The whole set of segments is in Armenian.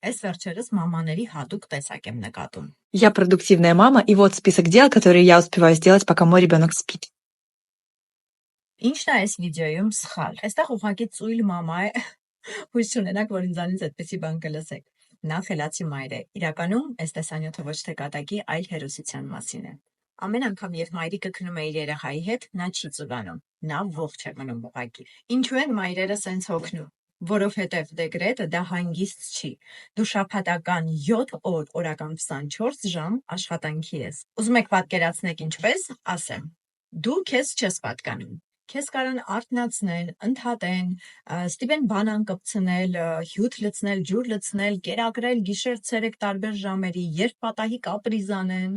Այս վերջերս մամաների հատուկ տեսակ եմ նկատում։ Я продуктивная мама, и вот список дел, которые я успеваю сделать, пока мой ребенок спит. Ինչն է այս վիդեոյում սխալ։ Այստեղ ուղղակի ծույլ մամա է։ Հույս չունենաք, որ ինձանից այդպեսի բան կլսեք։ Նա խելացի մայր է։ Իրականում այս տեսանյութը ոչ թե կատակի, այլ հերոսության մասին է։ Ամեն անգամ, երբ մայրիկը քնում է իր երեխայի հետ, նա չի ծուլանում։ Նա ողջ է մնում ուղղակի։ Ինչու են մայրերը սենց հոգնում։ Որովհետև դեկրետը դա հանգիստ չի։ Դու շաբաթական 7 օր, օրական 24 ժամ աշխատանքի ես։ Ուզում եք պատկերացնեք ինչպես, ասեմ։ Դու քեզ չես պատկանում։ Քեզ կարան արթնացնել, ընդհատեն, ստիպեն բան անկպցնել, հյութ լցնել, ջուր լցնել, կերակրել գիշեր ցերեկ տարբեր ժամերի, երբ պատահի կապրիզ անեն,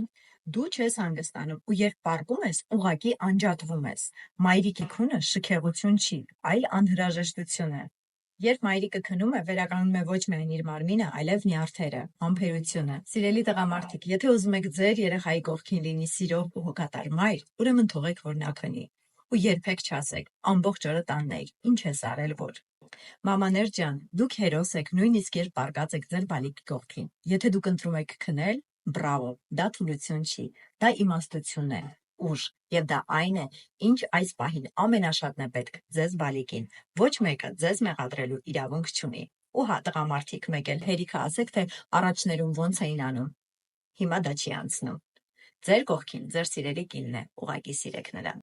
դու չես հանգստանում ու երբ պառկում ես, ուղղակի անջատվում ես։ Մայրիկի քունը շքեղություն չի, այլ անհրաժեշտություն է։ Երբ մայրիկը քնում է, վերականգնում է ոչ միայն իր մարմինը, այլև նյարդերը, համբերությունը։ Սիրելի տղամարդիկ, եթե ուզում եք ձեր երեխայի կողքին լինի սիրող ու հոգատար մայր, ուրեմն թողեք, որ նա քնի։ Ու երբեք չասեք, ամբողջ օրը տանն էիր, ինչ ես արել որ։ Մամաներ ջան, դուք հերոս եք, նույնիսկ երբ պառկած եք ձեր բալիկի կողքին։ Եթե դուք ընտրում եք քնել, բրավո, դա թուլություն չի, դա իմաստություն է, ուժ, եւ դա այն է, ինչ այս պահին ամենաշատն է պետք ձեզ բալիկին։ Ոչ մեկը ձեզ մեղադրելու իրավունք չունի։ Ու հա, տղամարդիկ, մեկ էլ հերիքը ասեք, թե առաջներում ոնց էին անում։ Հիմա դա չի անցնում։ Ձեր կողքին ձեր սիրելի կինն է, ուղղակի սիրեք նրան։